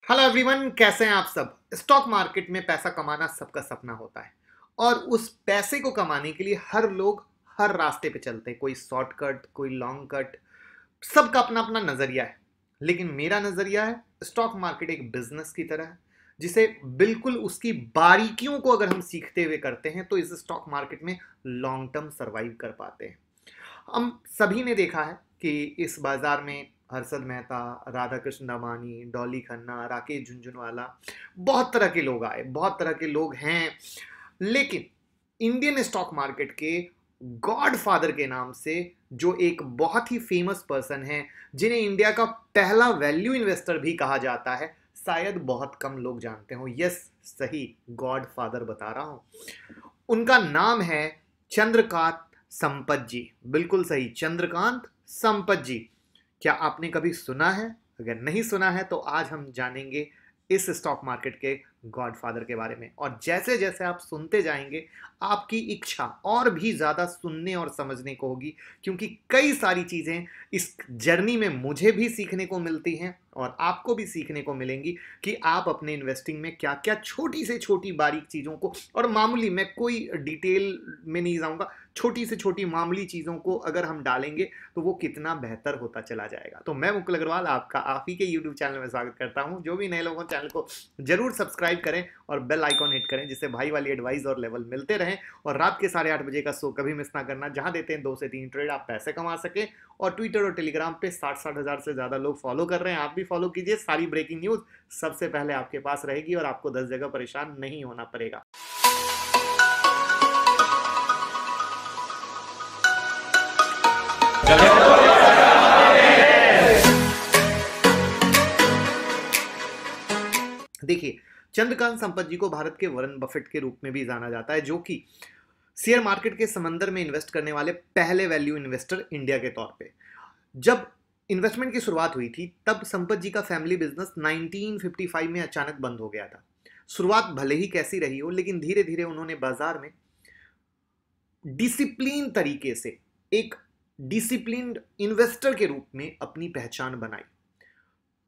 Hello everyone, कैसे हैं आप सब। स्टॉक मार्केट में पैसा कमाना सबका सपना होता है और उस पैसे को कमाने के लिए हर लोग हर रास्ते पे चलते हैं। कोई शॉर्टकट, कोई लॉन्ग कट, सबका अपना अपना नजरिया है। लेकिन मेरा नजरिया है स्टॉक मार्केट एक बिजनेस की तरह है, जिसे बिल्कुल उसकी बारीकियों को अगर हम सीखते हुए करते हैं तो इस स्टॉक मार्केट में लॉन्ग टर्म सरवाइव कर पाते हैं। हम सभी ने देखा है कि इस बाजार में हर्षद मेहता, राधा कृष्ण दमानी, डॉली खन्ना, राकेश झुनझुनवाला, बहुत तरह के लोग आए, बहुत तरह के लोग हैं। लेकिन इंडियन स्टॉक मार्केट के गॉड फादर के नाम से जो एक बहुत ही फेमस पर्सन है, जिन्हें इंडिया का पहला वैल्यू इन्वेस्टर भी कहा जाता है, शायद बहुत कम लोग जानते हो। यस, सही गॉड फादर बता रहा हूं। उनका नाम है चंद्रकांत संपत जी। बिल्कुल सही, चंद्रकांत संपत जी। क्या आपने कभी सुना है? अगर नहीं सुना है तो आज हम जानेंगे इस स्टॉक मार्केट के गॉडफादर के बारे में। और जैसे जैसे आप सुनते जाएंगे आपकी इच्छा और भी ज्यादा सुनने और समझने को होगी, क्योंकि कई सारी चीजें इस जर्नी में मुझे भी सीखने को मिलती हैं और आपको भी सीखने को मिलेंगी कि आप अपने इन्वेस्टिंग में क्या क्या छोटी से छोटी बारीक चीजों को, और मामूली, मैं कोई डिटेल में नहीं जाऊंगा, छोटी से छोटी मामूली चीजों को अगर हम डालेंगे तो वो कितना बेहतर होता चला जाएगा। तो मैं मुकुल अग्रवाल आपका आप ही के यूट्यूब चैनल में स्वागत करता हूं। जो भी नए लोगों चैनल को जरूर सब्सक्राइब करें और बेल आइकॉन हिट करें, जिससे भाई वाली एडवाइस और लेवल मिलते रहें। और रात के 8:30 बजे का शो कभी मिस ना करना, जहां देते हैं 2 से 3 ट्रेड, आप पैसे कमा सके। और ट्विटर और टेलीग्राम पे 60-60 हजार से ज्यादा लोग फॉलो कर रहे हैं, आप भी फॉलो कीजिए। सारी ब्रेकिंग न्यूज सबसे पहले आपके पास रहेगी और आपको 10 जगह परेशान नहीं होना पड़ेगा। देखिए, चंद्रकांत संपत जी को भारत के वरुण बफेट के रूप में भी जाना जाता है, जो कि शेयर मार्केट के समंदर में इन्वेस्ट करने वाले पहले वैल्यू इन्वेस्टर इंडिया के तौर पे। जब इन्वेस्टमेंट की शुरुआत हुई थी तब संपत जी का फैमिली बिजनेस 1955 में अचानक बंद हो गया था। शुरुआत भले ही कैसी रही हो, लेकिन धीरे धीरे उन्होंने बाजार में डिसिप्लिन तरीके से एक डिसिप्लिन्ड इन्वेस्टर के रूप में अपनी पहचान बनाई।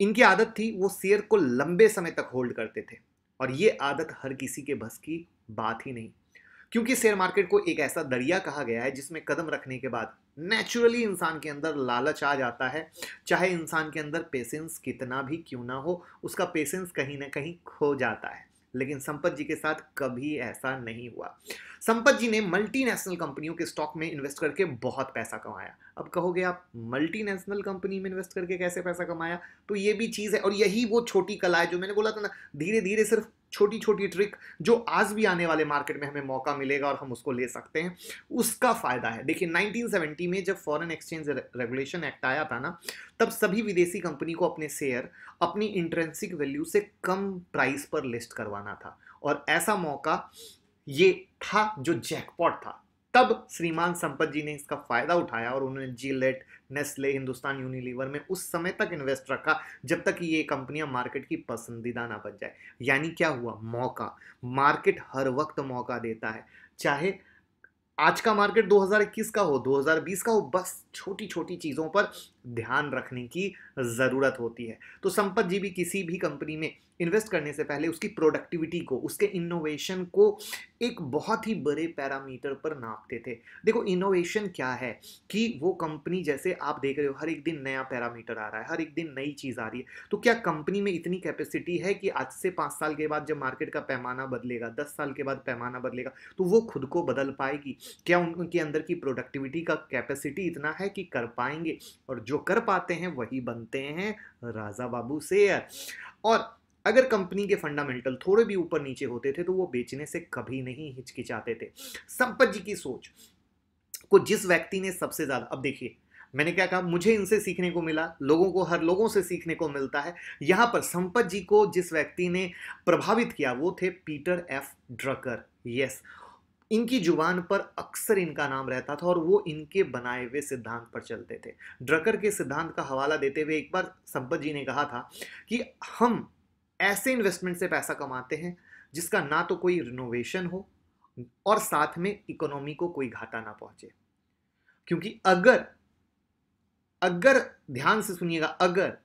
इनकी आदत थी, वो शेयर को लंबे समय तक होल्ड करते थे और ये आदत हर किसी के बस की बात ही नहीं, क्योंकि शेयर मार्केट को एक ऐसा दरिया कहा गया है जिसमें कदम रखने के बाद नेचुरली इंसान के अंदर लालच आ जाता है। चाहे इंसान के अंदर पेशेंस कितना भी क्यों ना हो, उसका पेशेंस कहीं ना कहीं खो जाता है। लेकिन संपत जी के साथ कभी ऐसा नहीं हुआ। संपत जी ने मल्टीनेशनल कंपनियों के स्टॉक में इन्वेस्ट करके बहुत पैसा कमाया। अब कहोगे आप, मल्टीनेशनल कंपनी में इन्वेस्ट करके कैसे पैसा कमाया? तो ये भी चीज है, और यही वो छोटी कला है जो मैंने बोला था ना, धीरे धीरे सिर्फ छोटी छोटी ट्रिक जो आज भी आने वाले मार्केट में हमें मौका मिलेगा और हम उसको ले सकते हैं, उसका फायदा है। देखिए, 1970 में जब फॉरेन एक्सचेंज रेगुलेशन एक्ट आया था ना, तब सभी विदेशी कंपनी को अपने शेयर अपनी इंट्रिंसिक वैल्यू से कम प्राइस पर लिस्ट करवाना था। और ऐसा मौका ये था जो जैकपॉट था। तब श्रीमान संपत जी ने इसका फायदा उठाया और उन्होंने जिलेट, नेस्ले, हिंदुस्तान यूनिलीवर में उस समय तक इन्वेस्ट रखा जब तक ये कंपनियां मार्केट की पसंदीदा ना बन जाए। यानी क्या हुआ? मौका। मार्केट हर वक्त मौका देता है, चाहे आज का मार्केट 2021 का हो, 2020 का हो, बस छोटी छोटी चीजों पर ध्यान रखने की जरूरत होती है। तो संपत जी भी किसी भी कंपनी में इन्वेस्ट करने से पहले उसकी प्रोडक्टिविटी को, उसके इनोवेशन को एक बहुत ही बड़े पैरामीटर पर नापते थे। देखो, इनोवेशन क्या है कि वो कंपनी, जैसे आप देख रहे हो, हर एक दिन नया पैरामीटर आ रहा है, हर एक दिन नई चीज आ रही है। तो क्या कंपनी में इतनी कैपेसिटी है कि आज से 5 साल के बाद जब मार्केट का पैमाना बदलेगा, 10 साल के बाद पैमाना बदलेगा, तो वो खुद को बदल पाएगी? क्या उनके अंदर की प्रोडक्टिविटी का कैपेसिटी इतना है कि कर पाएंगे? और जो कर पाते हैं वही बनते हैं राजा बाबू शेयर। और अगर कंपनी के फंडामेंटल थोड़े भी ऊपर नीचे होते थे तो वो बेचने से कभी नहीं हिचकिचाते थे। संपत जी की सोच को जिस व्यक्ति ने सबसे ज्यादा, अब देखिए मैंने क्या कहा, मुझे इनसे सीखने को मिला, लोगों को, हर लोगों से सीखने को मिलता है। यहां पर संपत जी को जिस व्यक्ति ने प्रभावित किया वो थे पीटर एफ ड्रकर। यस, इनकी जुबान पर अक्सर इनका नाम रहता था और वो इनके बनाए हुए सिद्धांत पर चलते थे। ड्रकर के सिद्धांत का हवाला देते हुए एक बार संपत जी ने कहा था कि हम ऐसे इन्वेस्टमेंट से पैसा कमाते हैं जिसका ना तो कोई रिनोवेशन हो और साथ में इकोनॉमी को कोई घाटा ना पहुंचे। क्योंकि अगर अगर ध्यान से सुनिएगा, अगर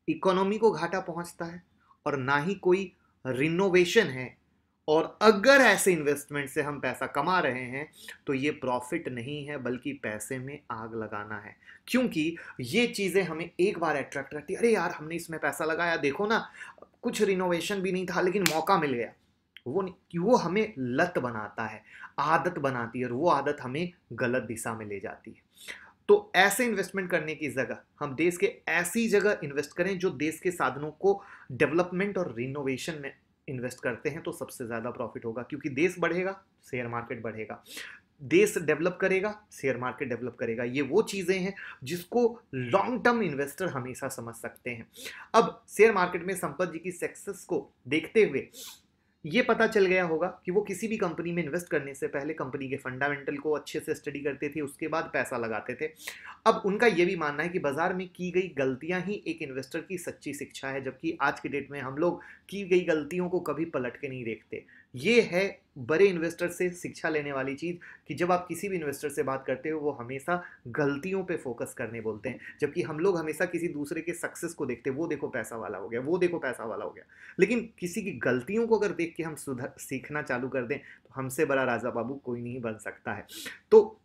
इकोनॉमी को घाटा पहुंचता है और ना ही कोई रिनोवेशन है। और अगर ऐसे इन्वेस्टमेंट से हम पैसा कमा रहे हैं तो ये प्रॉफिट नहीं है बल्कि पैसे में आग लगाना है। क्योंकि ये चीजें हमें एक बार अट्रैक्ट करती है, अरे यार हमने इसमें पैसा लगाया, देखो ना कुछ रिनोवेशन भी नहीं था लेकिन मौका मिल गया। वो हमें लत बनाता है, आदत बनाती है, और वो आदत हमें गलत दिशा में ले जाती है। तो ऐसे इन्वेस्टमेंट करने की जगह हम देश के ऐसी जगह इन्वेस्ट करें जो देश के साधनों को डेवलपमेंट और रिनोवेशन में इन्वेस्ट करते हैं, तो सबसे ज्यादा प्रॉफिट होगा। क्योंकि देश बढ़ेगा, शेयर मार्केट बढ़ेगा, देश डेवलप करेगा, शेयर मार्केट डेवलप करेगा। ये वो चीजें हैं जिसको लॉन्ग टर्म इन्वेस्टर हमेशा समझ सकते हैं। अब शेयर मार्केट में संपत जी की सक्सेस को देखते हुए ये पता चल गया होगा कि वो किसी भी कंपनी में इन्वेस्ट करने से पहले कंपनी के फंडामेंटल को अच्छे से स्टडी करते थे, उसके बाद पैसा लगाते थे। अब उनका ये भी मानना है कि बाजार में की गई गलतियां ही एक इन्वेस्टर की सच्ची शिक्षा है, जबकि आज के डेट में हम लोग की गई गलतियों को कभी पलट के नहीं देखते। ये है बड़े इन्वेस्टर से शिक्षा लेने वाली चीज कि जब आप किसी भी इन्वेस्टर से बात करते हो वो हमेशा गलतियों पे फोकस करने बोलते हैं, जबकि हम लोग हमेशा किसी दूसरे के सक्सेस को देखते हैं, वो देखो पैसा वाला हो गया, वो देखो पैसा वाला हो गया। लेकिन किसी की गलतियों को अगर देख के हम सुधर सीखना चालू कर दें तो हमसे बड़ा राजा बाबू कोई नहीं बन सकता है। तो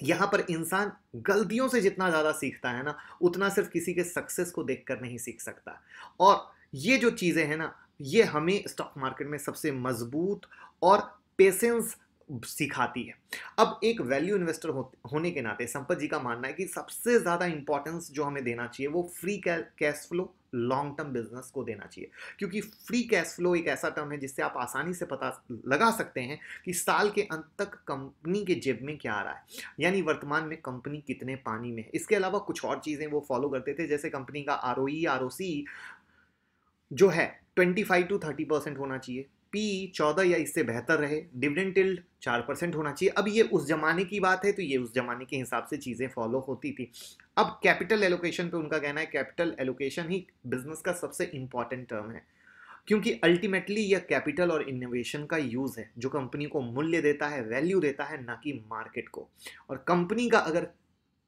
यहां पर इंसान गलतियों से जितना ज्यादा सीखता है ना, उतना सिर्फ किसी के सक्सेस को देखकर नहीं सीख सकता। और ये जो चीजें हैं ना, ये हमें स्टॉक मार्केट में सबसे मजबूत और पेशेंस सिखाती है। अब एक वैल्यू इन्वेस्टर होने के नाते संपत जी का मानना है कि सबसे ज्यादा इंपॉर्टेंस जो हमें देना चाहिए वो free cash flow, long term business को देना चाहिए। क्योंकि फ्री कैश फ्लो एक ऐसा टर्म है जिससे आप आसानी से पता लगा सकते हैं कि साल के अंत तक कंपनी के जेब में क्या आ रहा है, यानी वर्तमान में कंपनी कितने पानी में है। इसके अलावा कुछ और चीजें वो फॉलो करते थे, जैसे कंपनी का आरओई, आरओसी जो है 25 to 30% होना चाहिए, पी 14 या इससे बेहतर रहे, डिविडेंड टिल्ड 4% होना चाहिए। अब ये उस जमाने की बात है तो ये उस जमाने के हिसाब से चीजें फॉलो होती थी। अब कैपिटल एलोकेशन पे उनका कहना है कैपिटल एलोकेशन ही बिजनेस का सबसे इंपॉर्टेंट टर्म है, क्योंकि अल्टीमेटली यह कैपिटल और इनोवेशन का यूज है जो कंपनी को मूल्य देता है, वैल्यू देता है, ना कि मार्केट को। और कंपनी का अगर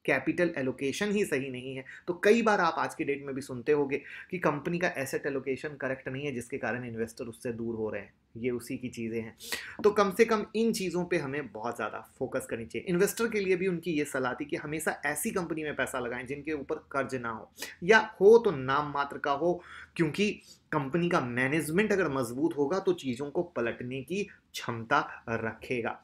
कैपिटल एलोकेशन ही सही नहीं है तो कई बार आप आज के डेट में भी सुनते होंगे कि कंपनी का एसेट एलोकेशन करेक्ट नहीं है, जिसके कारण इन्वेस्टर उससे दूर हो रहे हैं। ये उसी की चीजें हैं। तो कम से कम इन चीजों पे हमें बहुत ज्यादा फोकस करनी चाहिए। इन्वेस्टर के लिए भी उनकी ये सलाह थी कि हमेशा ऐसी कंपनी में पैसा लगाएं जिनके ऊपर कर्ज ना हो, या हो तो नाम मात्र का हो, क्योंकि कंपनी का मैनेजमेंट अगर मजबूत होगा तो चीजों को पलटने की क्षमता रखेगा।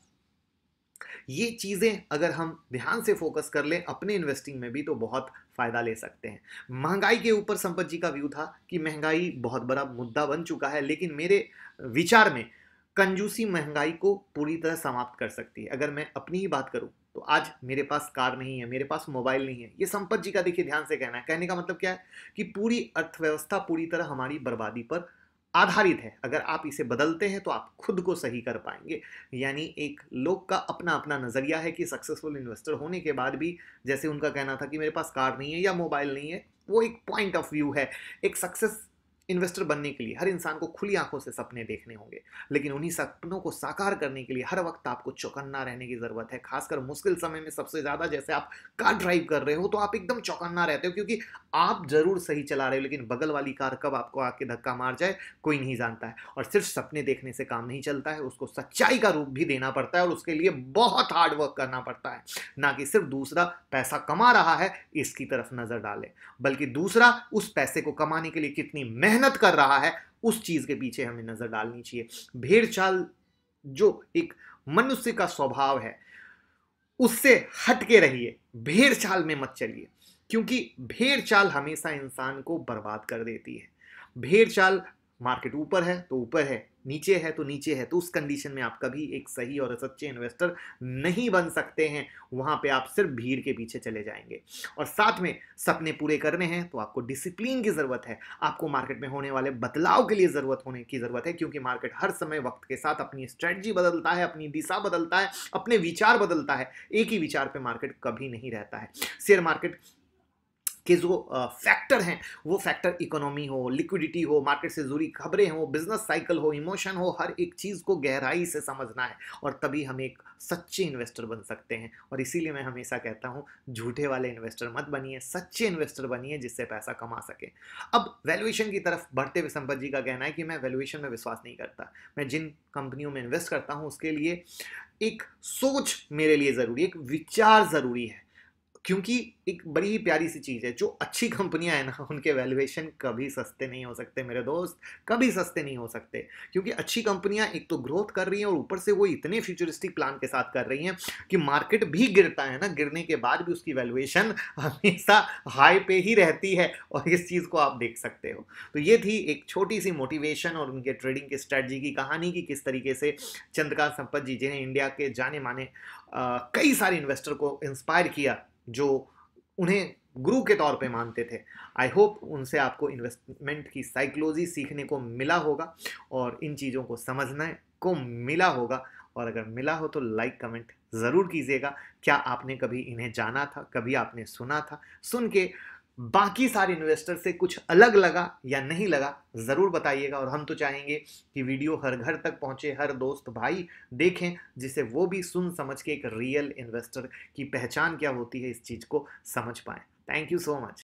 ये चीजें अगर हम ध्यान से फोकस कर लें अपने इन्वेस्टिंग में भी तो बहुत फायदा ले सकते हैं। महंगाई के ऊपर संपत जी का व्यू था कि महंगाई बहुत बड़ा मुद्दा बन चुका है, लेकिन मेरे विचार में कंजूसी महंगाई को पूरी तरह समाप्त कर सकती है। अगर मैं अपनी ही बात करूं तो आज मेरे पास कार नहीं है, मेरे पास मोबाइल नहीं है, ये संपत जी का देखिए ध्यान से कहना है। कहने का मतलब क्या है कि पूरी अर्थव्यवस्था पूरी तरह हमारी बर्बादी पर आधारित है। अगर आप इसे बदलते हैं तो आप खुद को सही कर पाएंगे। यानी एक लोग का अपना अपना नजरिया है कि सक्सेसफुल इन्वेस्टर होने के बाद भी, जैसे उनका कहना था कि मेरे पास कार नहीं है या मोबाइल नहीं है, वो एक पॉइंट ऑफ व्यू है। एक सक्सेस इन्वेस्टर बनने के लिए हर इंसान को खुली आंखों से सपने देखने होंगे, लेकिन उन्हीं सपनों को साकार करने के लिए हर वक्त आपको चौकन्ना रहने की जरूरत है। खासकर मुश्किल समय में सबसे ज्यादा, जैसे आप कार ड्राइव कर रहे हो तो आप एकदम चौकन्ना रहते हो, क्योंकि आप जरूर सही चला रहे हो लेकिन बगल वाली कार कब आपको आके धक्का मार जाए कोई नहीं जानता है। और सिर्फ सपने देखने से काम नहीं चलता है, उसको सच्चाई का रूप भी देना पड़ता है और उसके लिए बहुत हार्ड वर्क करना पड़ता है। ना कि सिर्फ दूसरा पैसा कमा रहा है इसकी तरफ नजर डाले, बल्कि दूसरा उस पैसे को कमाने के लिए कितनी मेहनत कर रहा है उस चीज के पीछे हमें नजर डालनी चाहिए। भेड़ चाल जो एक मनुष्य का स्वभाव है उससे हटके रहिए, भेड़ चाल में मत चलिए, क्योंकि भेड़ चाल हमेशा इंसान को बर्बाद कर देती है। भेड़ चाल मार्केट ऊपर है तो ऊपर है, नीचे है तो नीचे है, तो उस कंडीशन में आप कभी एक सही और सच्चे इन्वेस्टर नहीं बन सकते हैं। वहां पे आप सिर्फ भीड़ के पीछे चले जाएंगे। और साथ में सपने पूरे करने हैं तो आपको डिसिप्लिन की जरूरत है, आपको मार्केट में होने वाले बदलाव के लिए जरूरत है, क्योंकि मार्केट हर समय वक्त के साथ अपनी स्ट्रेटजी बदलता है, अपनी दिशा बदलता है, अपने विचार बदलता है। एक ही विचार पे मार्केट कभी नहीं रहता है। शेयर मार्केट कि जो फैक्टर हैं वो फैक्टर इकोनॉमी हो, लिक्विडिटी हो, मार्केट से जुड़ी खबरें हो, बिजनेस साइकिल हो, इमोशन हो, हर एक चीज़ को गहराई से समझना है और तभी हम एक सच्चे इन्वेस्टर बन सकते हैं। और इसीलिए मैं हमेशा कहता हूँ झूठे वाले इन्वेस्टर मत बनिए, सच्चे इन्वेस्टर बनिए जिससे पैसा कमा सके। अब वैल्यूएशन की तरफ बढ़ते हुए संपत जी का कहना है कि मैं वैल्यूएशन में विश्वास नहीं करता, मैं जिन कंपनियों में इन्वेस्ट करता हूँ उसके लिए एक सोच मेरे लिए ज़रूरी है, एक विचार ज़रूरी है। क्योंकि एक बड़ी ही प्यारी सी चीज़ है, जो अच्छी कंपनियां हैं ना उनके वैल्यूएशन कभी सस्ते नहीं हो सकते मेरे दोस्त, कभी सस्ते नहीं हो सकते। क्योंकि अच्छी कंपनियां एक तो ग्रोथ कर रही हैं और ऊपर से वो इतने फ्यूचरिस्टिक प्लान के साथ कर रही हैं कि मार्केट भी गिरता है ना, गिरने के बाद भी उसकी वैल्यूएशन हमेशा हाई पे ही रहती है और इस चीज़ को आप देख सकते हो। तो ये थी एक छोटी सी मोटिवेशन और उनके ट्रेडिंग के स्ट्रेटजी की कहानी की किस तरीके से चंद्रकांत संपत जी जिन्हें इंडिया के जाने माने कई सारे इन्वेस्टर को इंस्पायर किया, जो उन्हें गुरु के तौर पे मानते थे। आई होप उनसे आपको इन्वेस्टमेंट की साइकोलॉजी सीखने को मिला होगा और इन चीज़ों को समझने को मिला होगा। और अगर मिला हो तो लाइक कमेंट ज़रूर कीजिएगा। क्या आपने कभी इन्हें जाना था, कभी आपने सुना था, सुन के बाकी सारे इन्वेस्टर से कुछ अलग लगा या नहीं लगा, ज़रूर बताइएगा। और हम तो चाहेंगे कि वीडियो हर घर तक पहुंचे, हर दोस्त भाई देखें, जिससे वो भी सुन समझ के एक रियल इन्वेस्टर की पहचान क्या होती है इस चीज़ को समझ पाए। Thank you so much.